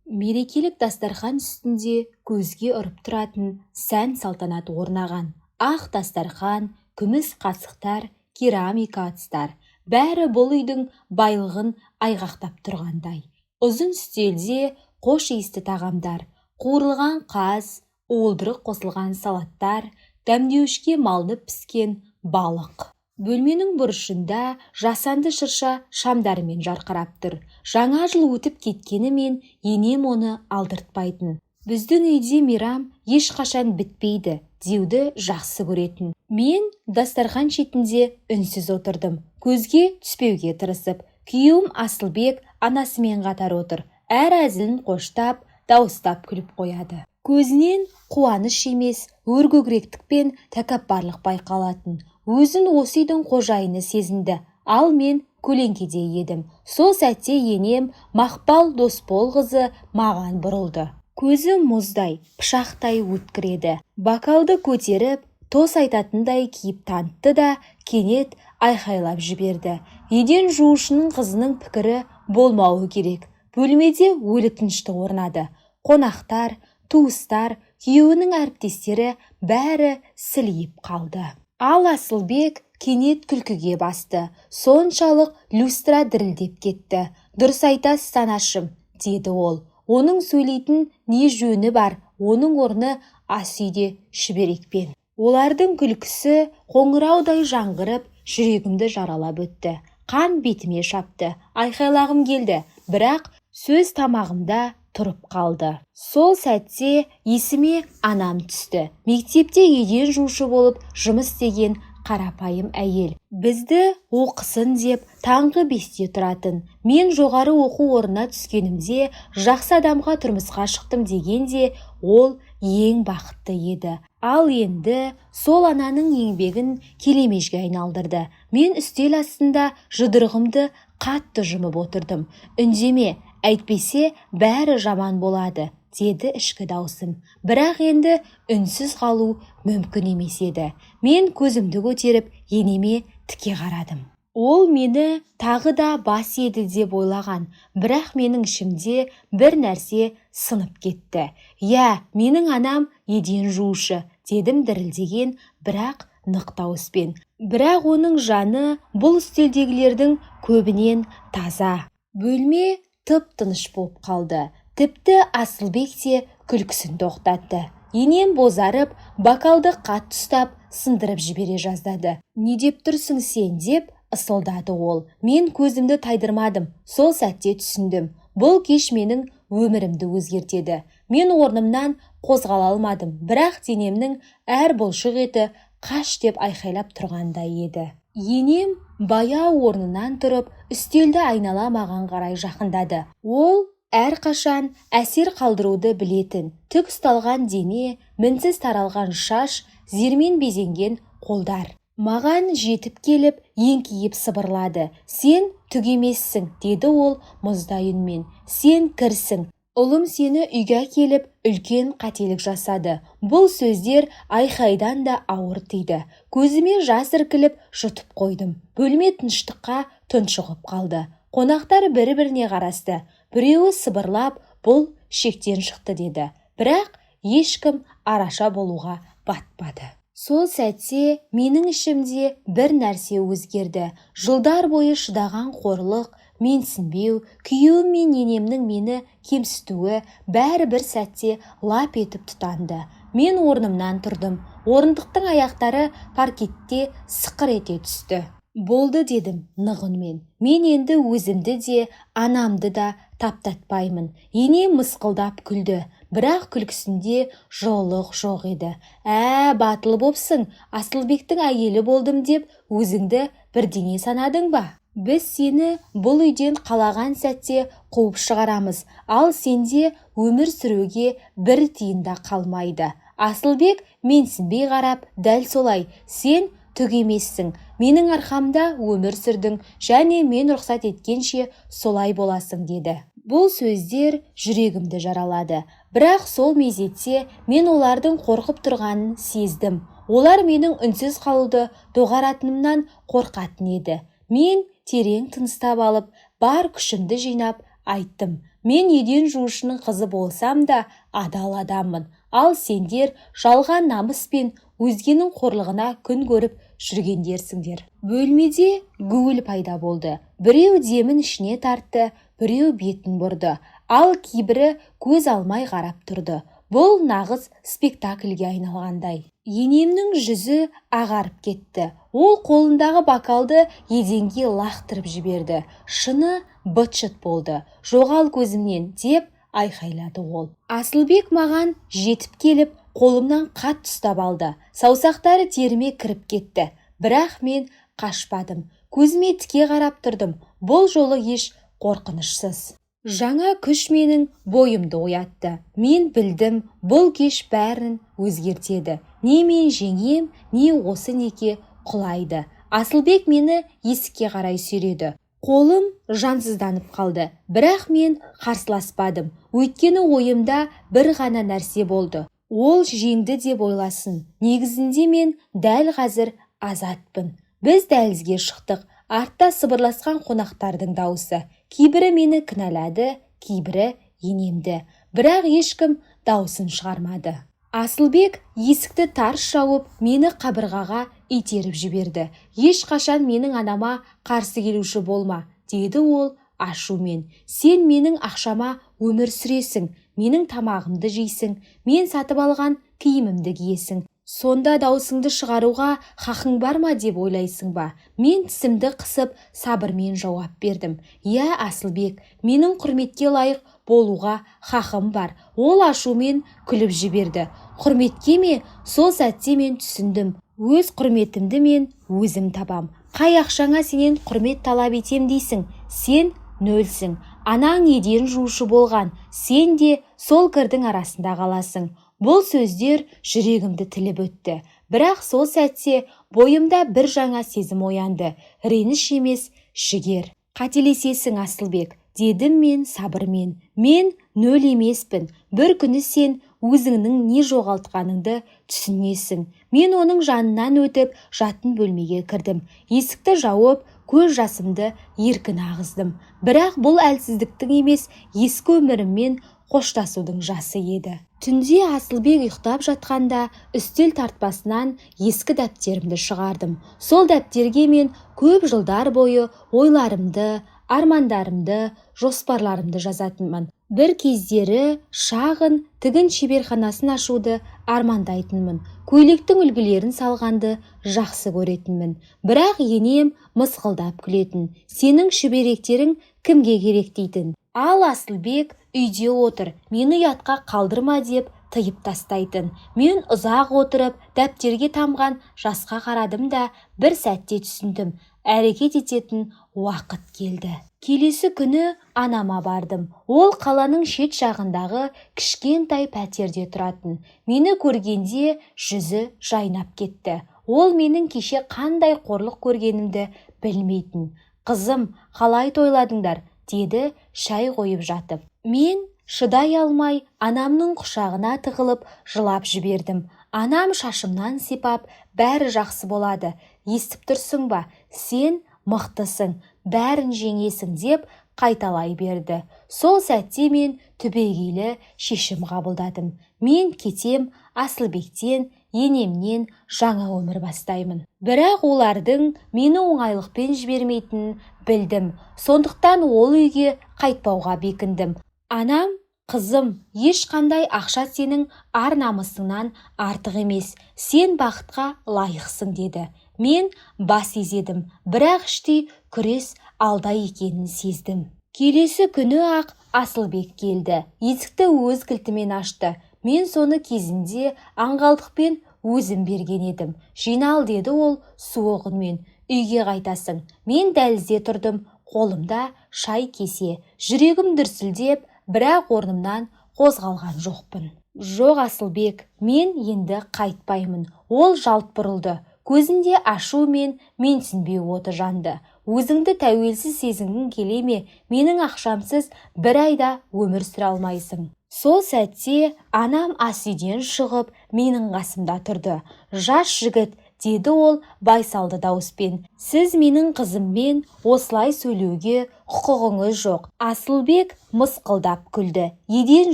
Мерекелік дастархан үстінде көзге ұрып тұратын сән салтанат орнаған. Ақ дастархан, күміс қасықтар, керамика ыдыстар. Бәрі бұл үйдің байлығын айғақтап тұрғандай. Ұзын үстелде қош иісті тағамдар, қуырылған қаз, уылдырық қосылған салаттар, дәмдеуішке малынып піскен балық. Бөлменің бұрышында жасанды шырша шамдарымен жарқырап тұр. Жаңа жыл өтіп кеткенімен енем оны алдыртпайтын. Біздің үйде мейрам ешқашан бітпейді деуді жақсы көретін. Мен дастархан шетінде үнсіз отырдым. Көзге түспеуге тырысып, күйеуім Асылбек анасымен қатар отыр. Әр әзілін қоштап, дауыстап күліп қояды. Көзінен қуаныш емес, өркөкіректік пен тәкаппарлық байқалатын. Өзін осы үйдің қожайыны сезінді, ал мен көлеңкеде едім. Сол сәтте енем Мақпал Досболқызы маған бұрылды. Көзі мұздай, пышақтай өткір еді. Бокалды көтеріп, тос айтатындай кейіп танытты да кенет айқайлап жіберді. Еден жуушының қызының пікірі болмауы керек. Бөлмеде өлі тыныштық орнады. Қонақтар, туыстар, күйеуінің әріптестері бәрі сілейіп қалды. Ал Асылбек кенет күлкіге басты. Соншалық люстра дірілдеп кетті. Дұрыс айтасыз анашым, деді ол. Оның сөйлейтін не жөні бар, оның орны ас үйде шүберекпен. Олардың күлкісі қоңыраудай жаңғырып, жүрегімді жаралап өтті. Қан бетіме шапты, айқайлағым келді, бірақ сөз тамағымда тұрып қалды. Сол сәтте есіме анам түсті. Мектепте еден жуушы болып жұмыс істеген қарапайым әйел. Бізді оқысын деп таңғы 5-те тұратын. Мен жоғары оқу орнына түскенімде жақсы адамға тұрмысқа шықтым дегенде ол ең бақытты еді. Ал енді сол ананың еңбегін келемежге айналдырды. Мен үстел астында жұдырығымды қатты жұмып отырдым. Үндеме, әйтпесе бәрі жаман болады, деді ішкі даусым. Бірақ енді үнсіз қалу мүмкін емес еді. Мен көзімді көтеріп енеме тіке қарадым. Ол мені тағы да бас еді деп ойлаған, бірақ менің ішімде бір нәрсе сынып кетті. Я, менің анам еден жуушы, дедім дірілдеген, бірақ нық дауыспен. Бірақ оның жаны бұл үстелдегілердің көбінен таза. Бөлме тып-тыныш болып қалды. Тіпті Асылбек те күлкісін тоқтатты. Енем бозарып, бокалды қатты ұстап, сындырып жібере жаздады. Не деп тұрсың сен, деп ысылдады ол. Мен көзімді тайдырмадым. Сол сәтте түсіндім. Бұл кеш менің өмірімді өзгертеді. Мен орнымнан қозғала алмадым, бірақ денемнің әр бұлшық еті қаш деп айқайлап тұрғандай еді. Енем баяу орнынан тұрып, үстелді айнала маған қарай жақындады. Ол әрқашан әсер қалдыруды білетін, түк ұсталған дене, мінсіз таралған шаш, зермен безенген қолдар. Маған жетіп келіп, еңкейіп сыбырлады. Сен түк емессің, деді ол мұздай үнмен. Сен кірсің. Ұлым сені үйге келіп, үлкен қателік жасады. Бұл сөздер айқайдан да ауыр тиді. Көзіме жас іркіліп жұтып қойдым. Бөлме тыныштыққа тұншығып қалды. Қонақтар бір-біріне қарасты. Біреуі сыбырлап, бұл шектен шықты деді. Бірақ ешкім араша болуға батпады. Сол сәтте менің ішімде бір нәрсе өзгерді. Жылдар бойы шыдаған қорлық, менсінбеу, күйеуім мен енемнің мені кемсітуі бәрі бір сәтте лап етіп тұтанды. Мен орнымнан тұрдым. Орындықтың аяқтары паркетте сықыр ете түсті. Болды, дедім нық үнмен. Мен енді өзімді де, анамды да таптатпаймын. Енем мысқылдап күлді, бірақ күлкісінде жылылық жоқ еді. Батыл бопсың, Асылбектің әйелі болдым деп өзіңді бірдеңе санадың ба? Біз сені бұл үйден қалаған сәтте қуып шығарамыз, ал сенде өмір сүруге бір тиын да қалмайды. Асылбек менсінбей қарап, дәл солай, сен түк емессің. Менің арқамда өмір сүрдің, және мен рұқсат еткенше солай боласың, деді. Бұл сөздер жүрегімді жаралады. Бірақ сол мезетте мен олардың қорқып тұрғанын сездім. Олар менің үнсіз қалуды доғаратынымнан қорқатын еді. Мен терең тыныстап алып, бар күшімді жинап айттым. Мен еден жуушының қызы болсам да адал адаммын. Ал сендер жалған намыс пен өзгенің қорлығына күн көріп жүргендерсіңдер. Бөлмеде гуіл пайда болды. Біреу демін ішіне тартты, біреу бетін бұрды, ал кейбірі көз алмай қарап тұрды. Бұл нағыз спектакльге айналғандай. Енемнің жүзі ағарып кетті. Ол қолындағы бокалды еденге лақтырып жіберді. Шыны быт-шыт болды. Жоғал көзімнен деп айқайлады ол. Асылбек маған жетіп келіп, қолымнан қатты ұстап алды. Саусақтары теріме кіріп кетті. Бірақ мен қашпадым. Көзіме тіке қарап тұрдым. Бұл жолы еш қорқынышсыз. Жаңа күш менің бойымды оятты. Мен білдім, бұл кеш бәрін өзгертеді. Не мен жеңем, не осы неке құлайды. Асылбек мені есікке қарай сүйреді. Қолым жансызданып қалды, бірақ мен қарсыласпадым. Өйткені ойымда бір ғана нәрсе болды. Ол жеңді деп ойласын. Негізінде мен дәл қазір азатпын. Біз дәлізге шықтық. Артта сыбырласқан қонақтардың дауысы. Кейбірі мені кінәлады, кейбірі енемді. Бірақ ешкім даусын шығармады. Асылбек есікті тарс жауып, мені қабырғаға итеріп жіберді. Ешқашан менің анама қарсы келуші болма, деді ол ашумен. Сен менің ақшама өмір сүресің, менің тамағымды жейсің, мен сатып алған киімімді киесің. Сонда даусыңды шығаруға хақың бар ма деп ойлайсың ба? Мен тісімді қысып сабырмен жауап бердім. Иә, Асылбек, менің құрметке лайық болуға хақым бар. Ол ашумен күліп жіберді. Құрметке ме? Сол сәтте мен түсіндім. Өз құрметімді мен өзім табам. Қай ақшаңа сенен құрмет талап етем дейсің? Сен нөлсің. Анаң еден жуушы болған. Сен де сол кірдің арасында қаласың. Бұл сөздер жүрегімді тіліп өтті. Бірақ сол сәтте бойымда бір жаңа сезім оянды. Реніш емес, жігер. Қателесесің, Асылбек, дедім мен сабырмен. Мен нөл емеспін. Бір күні сен өзіңнің не жоғалтқаныңды түсінесің. Мен оның жанынан өтіп, жатын бөлмеге кірдім. Есікті жауып, көз жасымды еркін ағыздым. Бірақ бұл әлсіздіктің емес, ескі өміріммен қоштасудың жасы еді. Түнде Асылбек ұйықтап жатқанда үстел тартпасынан ескі дәптерімді шығардым. Сол дәптерге мен көп жылдар бойы ойларымды, армандарымды, жоспарларымды жазатынмын. Бір кездері шағын тігін шеберханасын ашуды армандайтынмын. Көйлектің үлгілерін салғанды жақсы көретінмін. Бірақ енем мысқылдап күлетін. Сенің шүберектерің кімге керек дейтін. Ал Асылбек үйде отыр, мені ұятқа қалдырма деп тыйып тастайтын. Мен ұзақ отырып, дәптерге тамған жасқа қарадым да бір сәтте түсіндім. Әрекет ететін уақыт келді. Келесі күні анама бардым. Ол қаланың шет жағындағы кішкентай пәтерде тұратын. Мені көргенде жүзі жайнап кетті. Ол менің кеше қандай қорлық көргенімді білмейтін. Қызым, қалай тойладыңдар? Деді шай қойып жатып. Мен шыдай алмай анамның құшағына тығылып жылап жібердім. Анам шашымнан сипап, бәрі жақсы болады. Естіп тұрсың ба? Сен мықтысың, бәрін жеңесің деп қайталай берді. Сол сәтте мен түбегейлі шешім қабылдадым. Мен кетем, Асылбектен, енемнен жаңа өмір бастаймын. Бірақ олардың мені оңайлықпен жібермейтінін білдім. Сондықтан ол үйге қайтпауға бекіндім. Анам, қызым, ешқандай ақша сенің ар намысыңнан артық емес. Сен бақытқа лайықсың деді. Мен бас изедім, бірақ іштей күрес алда екенін сездім. Келесі күні ақ Асылбек келді. Есікті өз кілтімен ашты. Мен соны кезінде аңғалдықпен өзім берген едім. Жинал, деді ол суық үнмен. Үйге қайтасың. Мен дәлізде тұрдым, қолымда шай кесе. Жүрегім дүрсілдеп, бірақ орнымнан қозғалған жоқпын. Жоқ, Асылбек, мен енді қайтпаймын. Ол жалт бұрылды. Көзінде ашу мен менсінбеу оты жанды. Өзіңді тәуелсіз сезінгің келе ме? Менің ақшамсыз бір айда өмір сүре алмайсың. Сол сәтте анам ас үйден шығып, менің қасымда тұрды. Жас жігіт, деді ол байсалды дауыспен. Сіз менің қызыммен осылай сөйлеуге құқығыңыз жоқ. Асылбек мысқылдап күлді. Еден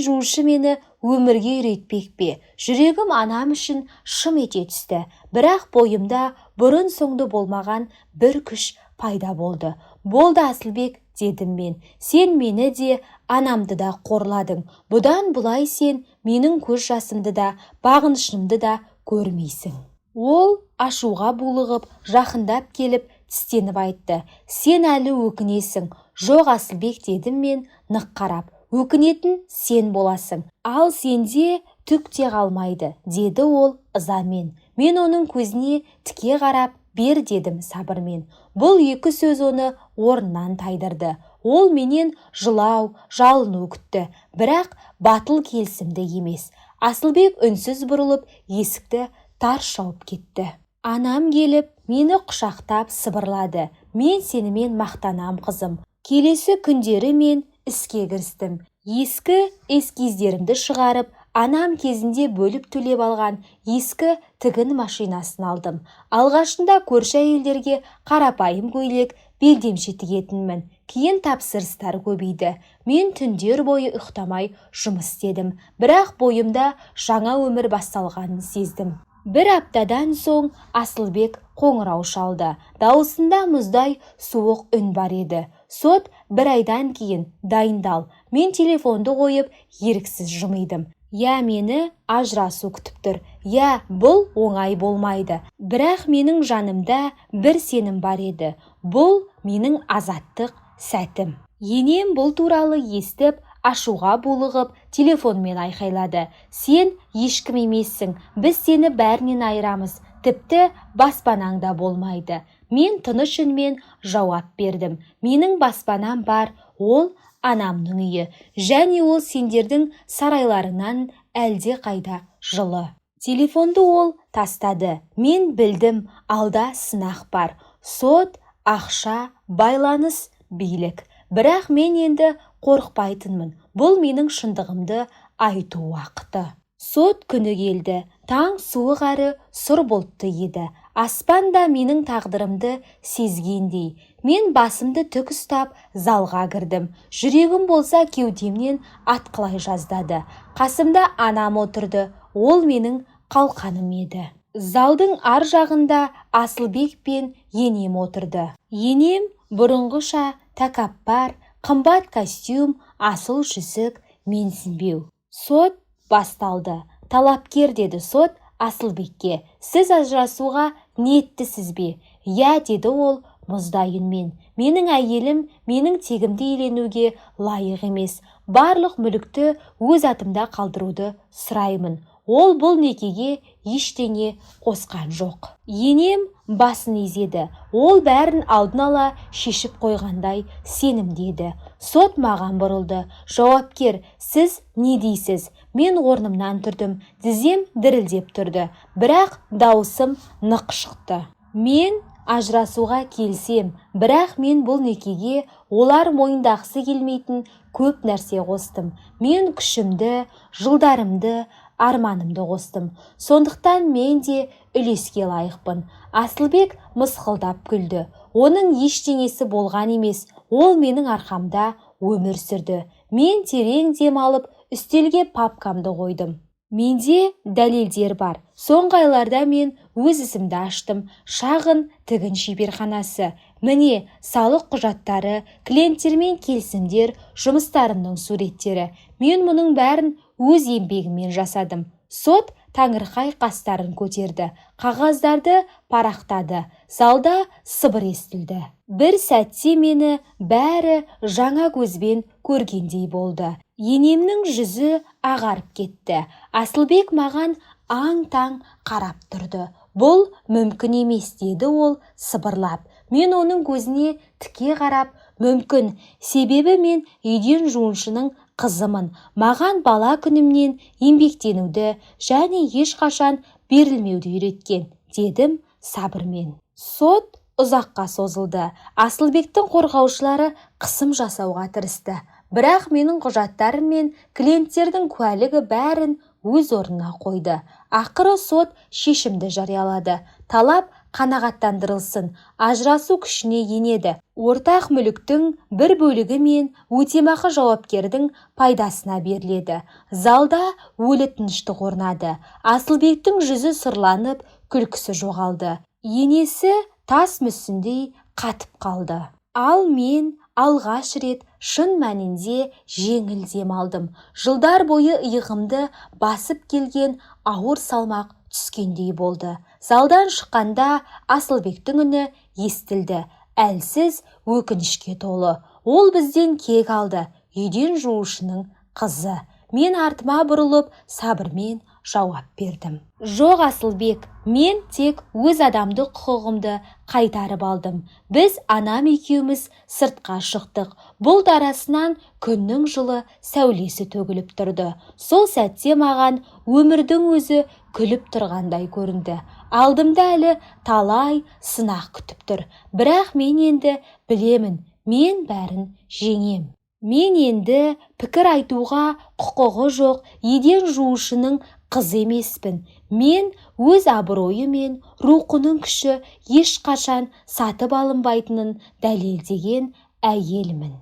жуушы мені өмірге үйретпек пе? Жүрегім анам үшін шым ете түсті. Бірақ бойымда бұрын соңды болмаған бір күш пайда болды. Болды Асылбек, дедім мен. Сен мені де, анамды да қорладың. Бұдан бұлай сен менің көз жасымды да, бағынышымды да көрмейсің. Ол ашуға булығып, жақындап келіп, тістеніп айтты. Сен әлі өкінесің. Жоқ Асылбек, дедім мен нық қарап. Өкінетін сен боласың. Ал сенде түк те қалмайды, деді ол ызамен. Мен оның көзіне тіке қарап, бер дедім сабырмен. Бұл екі сөз оны орнынан тайдырды. Ол менен жылау, жалыну күтті, бірақ батыл келісімді емес. Асылбек үнсіз бұрылып, есікті тарс жауып кетті. Анам келіп, мені құшақтап сыбырлады. Мен сенімен мақтанам қызым. Келесі күндері мен іске кірістім. Ескі эскиздерімді шығарып, анам кезінде бөліп төлеп алған ескі тігін машинасын алдым. Алғашында көрші әйелдерге қарапайым көйлек, белдемше тігетінмін. Кейін тапсырыстар көбейді. Мен түндер бойы ұйықтамай жұмыс істедім. Бірақ бойымда жаңа өмір басталғанын сездім. Бір аптадан соң Асылбек қоңырау шалды. Дауысында мұздай суық үн бар еді. Сот бір айдан кейін дайындал. Мен телефонды қойып, еріксіз жымидым. Я, мені ажырасу күтіп тұр. Я, бұл оңай болмайды. Бірақ менің жанымда бір сенім бар еді. Бұл менің азаттық сәтім. Енем бұл туралы естіп, ашуға булығып, телефонмен айқайлады. Сен ешкім емессің, біз сені бәрінен айырамыз, тіпті баспанаңда болмайды. Мен тыныш үнмен жауап бердім. Менің баспанам бар, ол анамның үйі, және ол сендердің сарайларыңнан әлде қайда жылы. Телефонды ол тастады. Мен білдім, алда сынақ бар. Сот, ақша, байланыс, билік. Бірақ мен енді қорықпайтынмын. Бұл менің шындығымды айту уақыты. Сот күні келді. Таң суық әрі сұр бұлтты еді. Аспан да менің тағдырымды сезгендей. Мен басымды тік ұстап залға кірдім. Жүрегім болса кеудемнен атқылай жаздады. Қасымда анам отырды. Ол менің қалқаным еді. Залдың ар жағында Асылбек пен енем отырды. Енем бұрынғыша тәкаппар, қымбат костюм, асыл жүзік, менсінбеу. Сот басталды. Талапкер, деді сот Асылбекке. Сіз ажырасуға ниеттісіз бе? Я, деді ол мұздай үнмен. Менің әйелім менің тегімді иеленуге лайық емес. Барлық мүлікті өз атымда қалдыруды сұраймын. Ол бұл некеге ештеңе қосқан жоқ. Енем басын изеді. Ол бәрін алдын ала шешіп қойғандай сенімдеді. Сот маған бұрылды. Жауапкер, сіз не дейсіз? Мен орнымнан тұрдым. Тізем дірілдеп тұрды. Бірақ дауысым нық шықты. Мен ажырасуға келсем, бірақ мен бұл некеге олар мойындағысы келмейтін көп нәрсе қостым. Мен күшімді, жылдарымды, арманымды қостым. Сондықтан мен де үлеске лайықпын. Асылбек мысқылдап күлді. Оның ештеңесі болған емес. Ол менің арқамда өмір сүрді. Мен терең дем алып, үстелге папкамды қойдым. Менде дәлелдер бар. Соңғы айларда мен өз ісімді аштым. Шағын тігін шеберханасы. Міне, салық құжаттары, клиенттермен келісімдер, жұмыстарымның суреттері. Мен мұның бәрін өз еңбегіммен жасадым. Сот таңырқай қастарын көтерді. Қағаздарды парақтады. Залда сыбыр естілді. Бір сәтте мені бәрі жаңа көзбен көргендей болды. Енемнің жүзі ағарып кетті. Асылбек маған аң-таң қарап тұрды. Бұл мүмкін емес, деді ол сыбырлап. Мен оның көзіне тіке қарап, мүмкін, себебі мен үйден жуыншының қызымын. Маған бала күнімнен еңбектенуді және ешқашан берілмеуді үйреткен, дедім сабырмен. Сот ұзаққа созылды. Асылбектің қорғаушылары қысым жасауға тырысты. Бірақ менің құжаттарым мен клиенттердің куәлігі бәрін өз орнына қойды. Ақыры сот шешімді жариялады. Талап қанағаттандырылсын, ажырасу күшіне енеді. Ортақ мүліктің бір бөлігі мен өтемақы жауапкердің пайдасына беріледі. Залда өлі тыныштық орнады. Асылбектің жүзі сұрланып, күлкісі жоғалды. Енесі тас мүсіндей қатып қалды. Ал мен алғаш рет шын мәнінде жеңіл дем алдым. Жылдар бойы иығымды басып келген ауыр салмақ түскендей болды. Залдан шыққанда Асылбектің үні естілді. Әлсіз, өкінішке толы. Ол бізден кек алды. Үйден жуушының қызы. Мен артыма бұрылып, сабырмен жауап бердім. Жоқ, Асылбек, мен тек өз адамдық құқығымды қайтарып алдым. Біз анам екеуміз сыртқа шықтық. Бұлт арасынан күннің жылы сәулесі төгіліп тұрды. Сол сәтте маған өмірдің өзі күліп тұрғандай көрінді. Алдымда әлі талай сынақ күтіп тұр. Бірақ мен енді білемін, мен бәрін жеңем. Мен енді пікір айтуға құқығы жоқ еден жуушының қызы емеспін. Мен өз абыройы мен рухының күші ешқашан сатып алынбайтынын дәлелдеген әйелмін.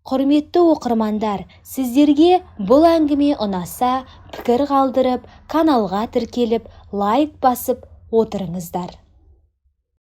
Құрметті оқырмандар, сіздерге бұл әңгіме ұнаса, пікір қалдырып, каналға тіркеліп, лайк басып отырыңыздар.